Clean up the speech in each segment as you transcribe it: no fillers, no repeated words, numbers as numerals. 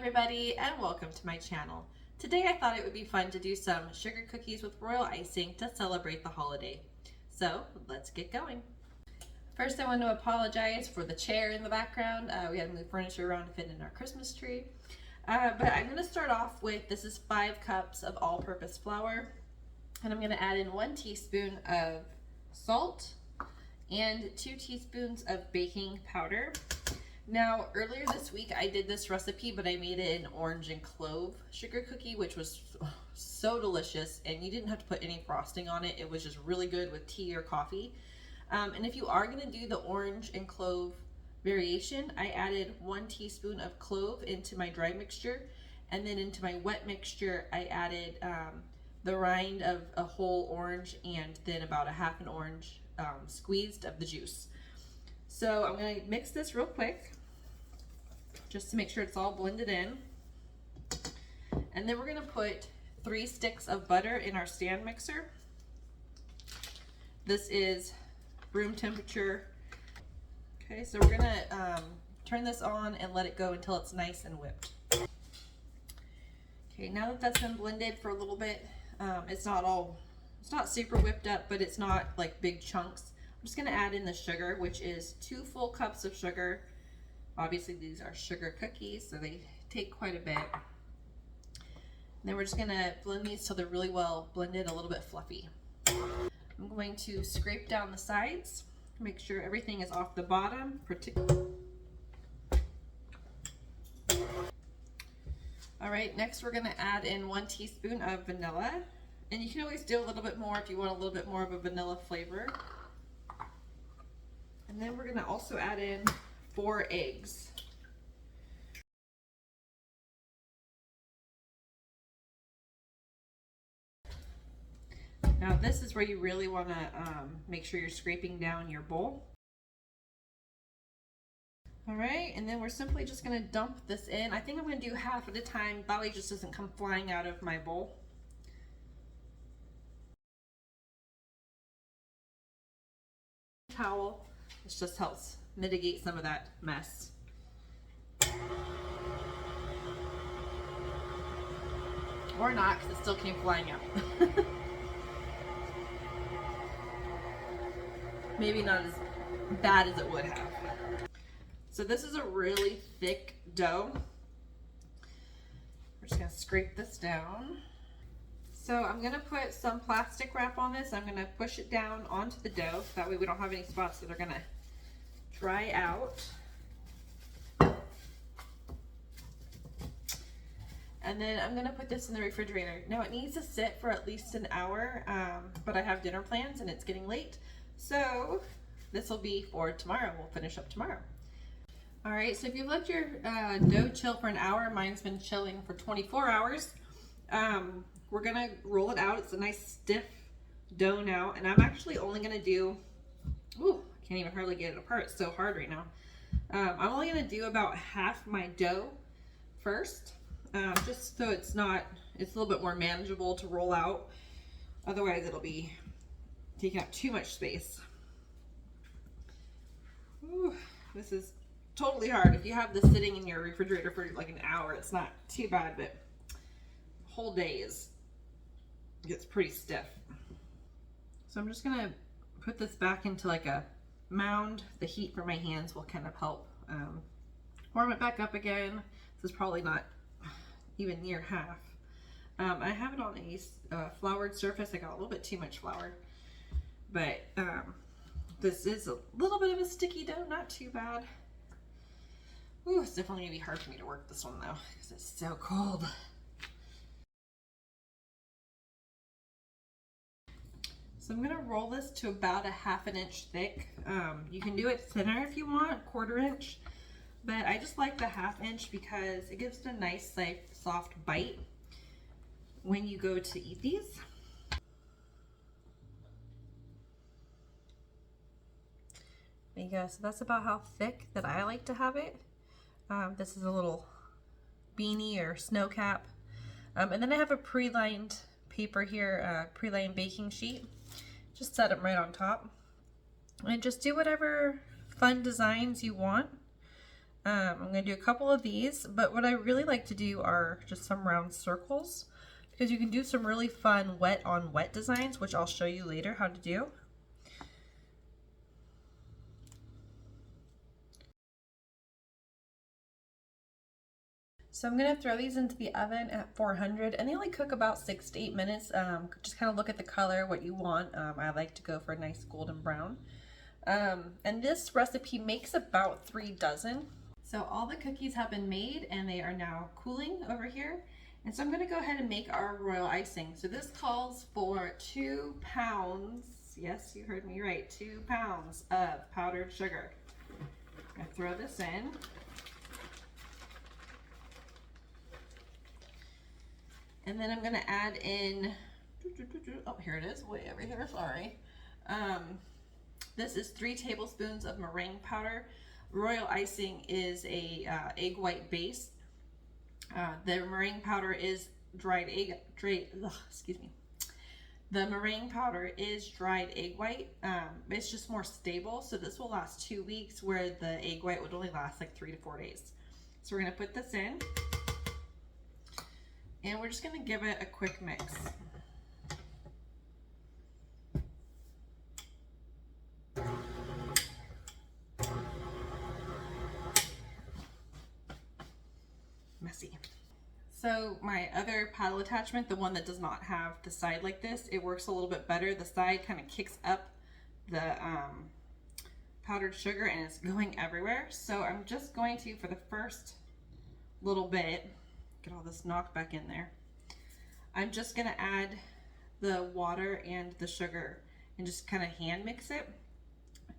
everybody, and welcome to my channel. Today I thought it would be fun to do some sugar cookies with royal icing to celebrate the holiday. So let's get going. First I want to apologize for the chair in the background. We had to move furniture around to fit in our Christmas tree. But I'm going to start off with, this is 5 cups of all-purpose flour. And I'm going to add in 1 teaspoon of salt and 2 teaspoons of baking powder. Now, earlier this week I did this recipe, but I made it an orange and clove sugar cookie, which was so delicious, and you didn't have to put any frosting on it. It was just really good with tea or coffee. And if you are going to do the orange and clove variation, I added 1 teaspoon of clove into my dry mixture, and then into my wet mixture I added the rind of a whole orange and then about a half an orange squeezed of the juice. So I'm going to mix this real quick just to make sure it's all blended in. And then we're going to put 3 sticks of butter in our stand mixer. This is room temperature. Okay, so we're going to turn this on and let it go until it's nice and whipped. Okay, now that that's been blended for a little bit, it's not super whipped up, but it's not like big chunks. I'm just going to add in the sugar, which is 2 full cups of sugar. Obviously these are sugar cookies, so they take quite a bit. And then we're just going to blend these till they're really well blended, a little bit fluffy. I'm going to scrape down the sides, make sure everything is off the bottom. Alright, next we're going to add in 1 teaspoon of vanilla. And you can always do a little bit more if you want a little bit more of a vanilla flavor. And then we're going to also add in 4 eggs. Now this is where you really want to make sure you're scraping down your bowl. Alright, and then we're simply just going to dump this in. I think I'm going to do half at a time, that way it just doesn't come flying out of my bowl. Towel, this just helps mitigate some of that mess. Or not, because it still came flying out. Maybe not as bad as it would have. So this is a really thick dough. We're just going to scrape this down. So I'm going to put some plastic wrap on this. I'm going to push it down onto the dough. That way we don't have any spots that are going to dry out. And then I'm going to put this in the refrigerator. Now it needs to sit for at least an hour, but I have dinner plans and it's getting late. So this will be for tomorrow. We'll finish up tomorrow. All right, so if you've let your dough chill for an hour, mine's been chilling for 24 hours. We're gonna roll it out. It's a nice stiff dough now, and I'm actually only gonna do, ooh, I can't even hardly get it apart. It's so hard right now. I'm only gonna do about half my dough first, just so it's a little bit more manageable to roll out. Otherwise it'll be taking up too much space. Ooh, this is totally hard. If you have this sitting in your refrigerator for like an hour, it's not too bad, but whole day gets pretty stiff. So I'm just gonna put this back into like a mound. The heat from my hands will kind of help warm it back up again. This is probably not even near half. I have it on a floured surface. I got a little bit too much flour, but this is a little bit of a sticky dough, not too bad. Ooh, it's definitely gonna be hard for me to work this one though, because it's so cold. So I'm gonna roll this to about a ½ inch thick. You can do it thinner if you want, 1/4 inch, but I just like the ½ inch because it gives it a nice, like, soft bite when you go to eat these. There you go. So that's about how thick that I like to have it. This is a little beanie or snow cap. And then I have a pre-lined paper here, pre-lined baking sheet. Just set them right on top. And just do whatever fun designs you want. I'm going to do a couple of these, but what I really like to do are just some round circles because you can do some really fun wet on wet designs, which I'll show you later how to do. So I'm going to throw these into the oven at 400 and they only cook about 6 to 8 minutes. Just kind of look at the color, what you want. I like to go for a nice golden brown. And this recipe makes about 3 dozen. So all the cookies have been made and they are now cooling over here. And so I'm going to go ahead and make our royal icing. So this calls for 2 pounds, yes, you heard me right, 2 pounds of powdered sugar. I'm going to throw this in. And then I'm going to add in, oh, here it is, way over here, sorry. This is 3 tablespoons of meringue powder. Royal icing is a egg white base. The meringue powder is excuse me. The meringue powder is dried egg white. It's just more stable, so this will last 2 weeks, where the egg white would only last like 3 to 4 days. So we're gonna put this in, and we're just gonna give it a quick mix. Messy. So my other paddle attachment, the one that does not have the side like this, it works a little bit better. The side kind of kicks up the powdered sugar and it's going everywhere. So I'm just going to, for the first little bit, get all this knocked back in there. I'm just gonna add the water and the sugar and just kind of hand mix it.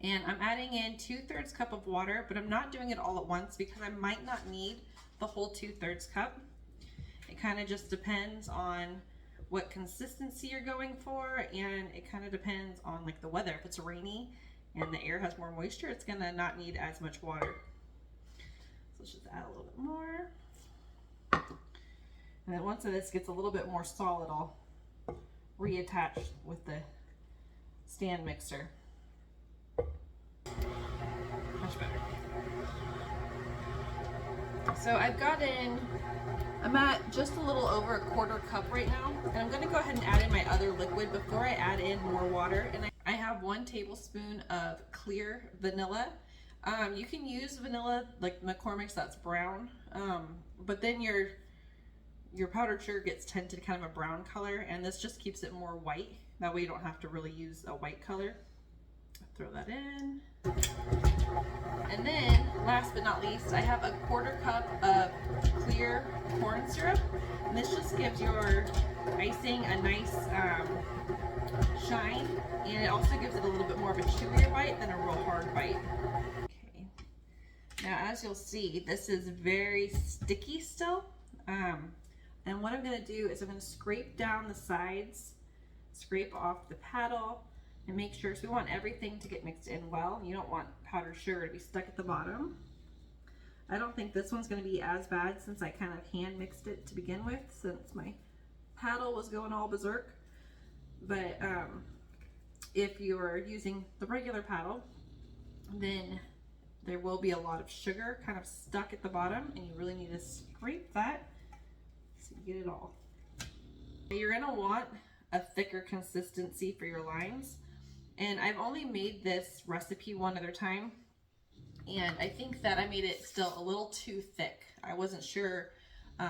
And I'm adding in 2/3 cup of water, but I'm not doing it all at once because I might not need the whole 2/3 cup. It kind of just depends on what consistency you're going for, and it kind of depends on like the weather. If it's rainy and the air has more moisture, it's gonna not need as much water. So let's just add a little bit more. And then once this gets a little bit more solid, I'll reattach with the stand mixer. Much better. So I've got in, I'm at just a little over a 1/4 cup right now, and I'm going to go ahead and add in my other liquid before I add in more water. And I have 1 tablespoon of clear vanilla. You can use vanilla like McCormick's, that's brown, but then your powdered sugar gets tinted kind of a brown color, and this just keeps it more white. That way you don't have to really use a white color. Throw that in. And then, last but not least, I have a 1/4 cup of clear corn syrup. And this just gives your icing a nice shine, and it also gives it a little bit more of a chewier bite than a real hard bite. Okay. Now, as you'll see, this is very sticky still. And what I'm going to do is I'm going to scrape down the sides, scrape off the paddle, and make sure, so we want everything to get mixed in well. You don't want powdered sugar to be stuck at the bottom. I don't think this one's going to be as bad since I kind of hand mixed it to begin with, since my paddle was going all berserk. But if you're using the regular paddle, then there will be a lot of sugar kind of stuck at the bottom, and you really need to scrape that so you get it all. You're going to want a thicker consistency for your lines. And I've only made this recipe one other time, and I think that I made it still a little too thick. I wasn't sure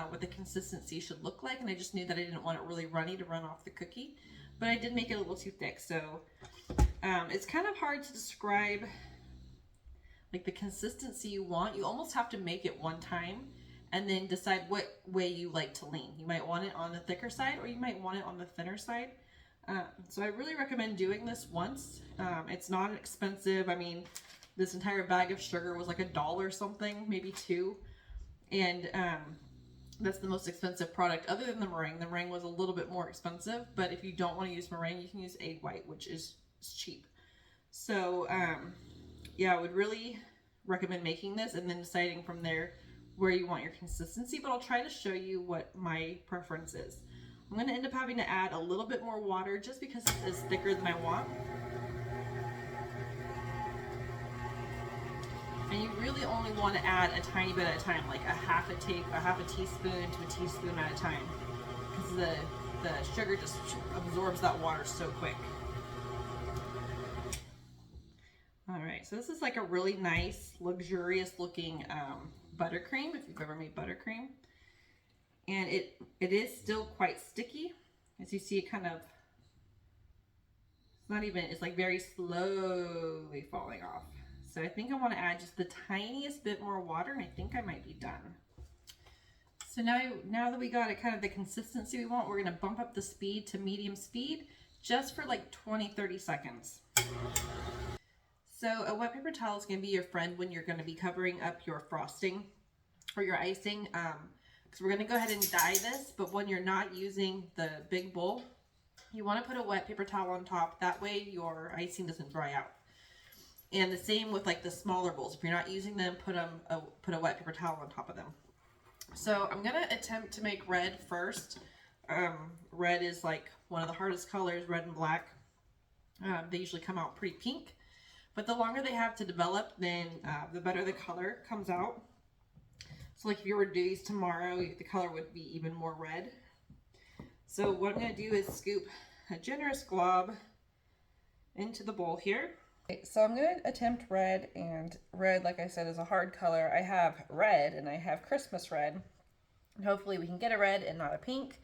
what the consistency should look like, and I just knew that I didn't want it really runny to run off the cookie, but I did make it a little too thick. So it's kind of hard to describe like the consistency you want. You almost have to make it one time and then decide what way you like to lean. You might want it on the thicker side, or you might want it on the thinner side. So I really recommend doing this once. It's not expensive. I mean, this entire bag of sugar was like $1 something, maybe $2. And that's the most expensive product other than the meringue. The meringue was a little bit more expensive, but if you don't want to use meringue, you can use egg white, which is cheap. So yeah, I would really recommend making this and then deciding from there where you want your consistency, but I'll try to show you what my preference is. I'm going to end up having to add a little bit more water just because it's thicker than I want. And you really only want to add a tiny bit at a time, like a half a teaspoon to a teaspoon at a time, because the sugar just absorbs that water so quick. All right, so this is like a really nice, luxurious looking buttercream, if you've ever made buttercream. And it is still quite sticky. As you see, it kind of, it's like very slowly falling off. So I think I want to add just the tiniest bit more water, and I think I might be done. So now that we got it kind of the consistency we want, we're going to bump up the speed to medium speed just for like 20-30 seconds. So a wet paper towel is going to be your friend when you're going to be covering up your frosting or your icing. Because we're going to go ahead and dye this, but when you're not using the big bowl, you want to put a wet paper towel on top. That way your icing doesn't dry out. And the same with like the smaller bowls. If you're not using them, put a wet paper towel on top of them. So I'm going to attempt to make red first. Red is like one of the hardest colors, red and black. They usually come out pretty pink. But the longer they have to develop, then the better the color comes out. So like if you were to do these tomorrow, the color would be even more red. So what I'm going to do is scoop a generous glob into the bowl here. Okay, so I'm going to attempt red, and red, like I said, is a hard color. I have red and I have Christmas red. And hopefully we can get a red and not a pink.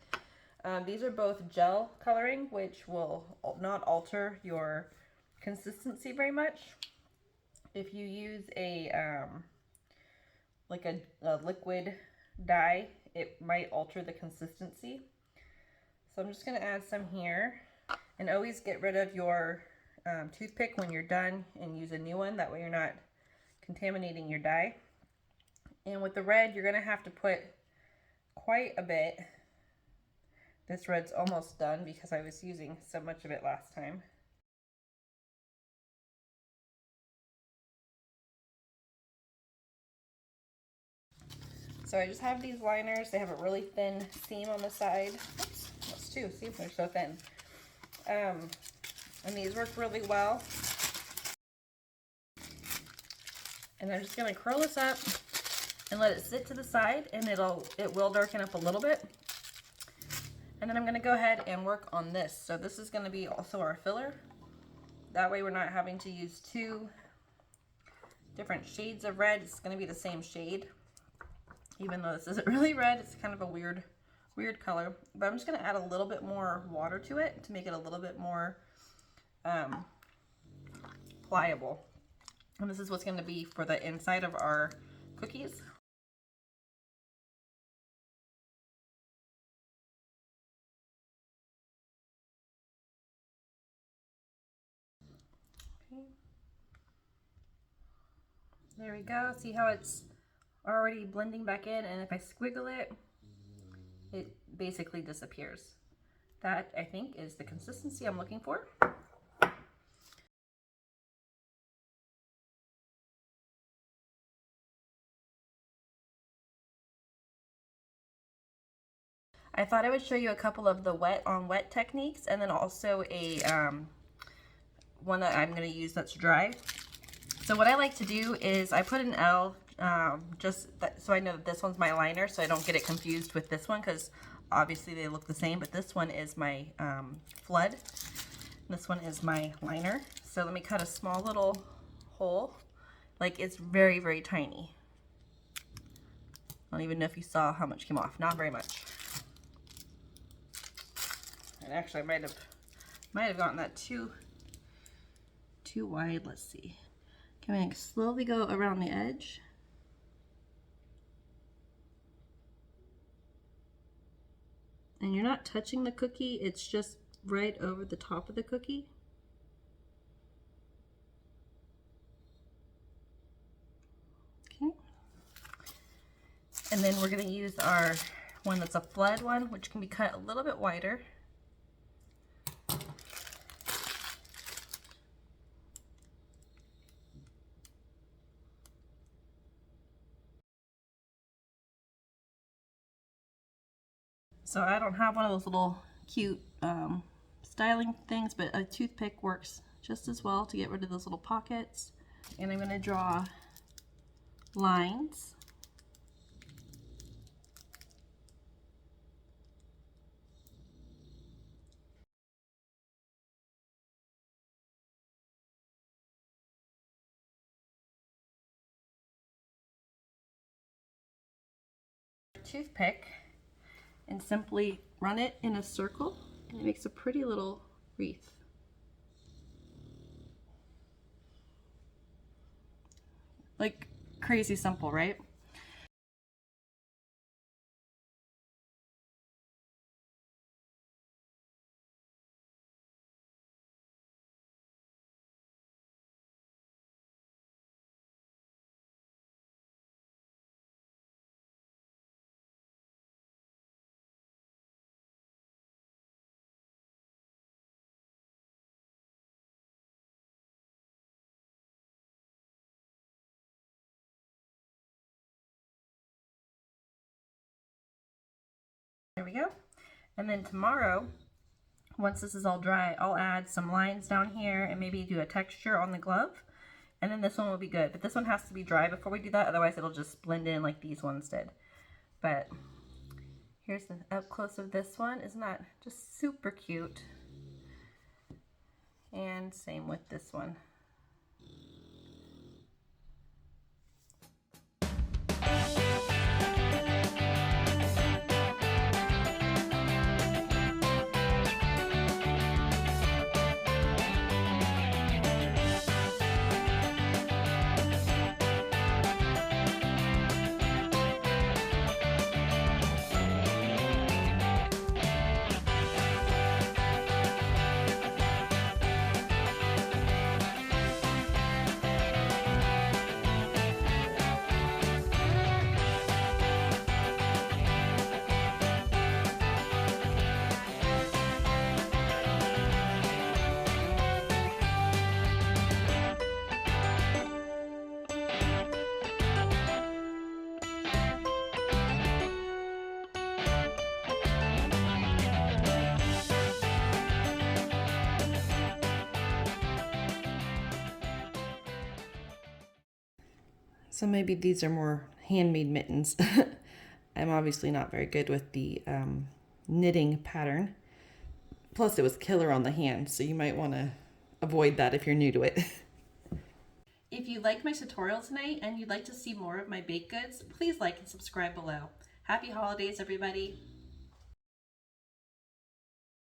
These are both gel coloring, which will not alter your consistency very much. If you use a like a liquid dye, it might alter the consistency. So I'm just going to add some here, and always get rid of your toothpick when you're done and use a new one. That way you're not contaminating your dye. And with the red, you're going to have to put quite a bit. This red's almost done because I was using so much of it last time. So I just have these liners. They have a really thin seam on the side. Oops, that's two. See, they're so thin. And these work really well. And I'm just going to curl this up and let it sit to the side, and it will darken up a little bit. And then I'm going to go ahead and work on this. So this is going to be also our filler. That way we're not having to use two different shades of red. It's going to be the same shade. Even though this isn't really red, it's kind of a weird color. But I'm just going to add a little bit more water to it to make it a little bit more pliable. And this is what's going to be for the inside of our cookies. Okay. There we go. See how it's already blending back in, and if I squiggle it, it basically disappears. That, I think, is the consistency I'm looking for. I thought I would show you a couple of the wet on wet techniques, and then also a one that I'm going to use that's dry. So what I like to do is I put an L so I know that this one's my liner, so I don't get it confused with this one, because obviously they look the same, but this one is my flood. This one is my liner. So let me cut a small little hole. Like, it's very, very tiny. I don't even know if you saw how much came off. Not very much. And actually, I might have gotten that too wide. Let's see. Can I slowly go around the edge? And you're not touching the cookie, it's just right over the top of the cookie. Okay. And then we're going to use our one that's a flood one, which can be cut a little bit wider. So I don't have one of those little cute styling things, but a toothpick works just as well to get rid of those little pockets. And I'm going to draw lines. Toothpick and simply run it in a circle, and it makes a pretty little wreath. Like crazy simple, right? There we go. And then tomorrow, once this is all dry, I'll add some lines down here and maybe do a texture on the glove. And then this one will be good. But this one has to be dry before we do that, otherwise it'll just blend in like these ones did. But here's the up close of this one. Isn't that just super cute? And same with this one. So maybe these are more handmade mittens. I'm obviously not very good with the knitting pattern. Plus it was killer on the hand, so you might want to avoid that if you're new to it. If you liked my tutorial tonight and you'd like to see more of my baked goods, please like and subscribe below. Happy holidays, everybody!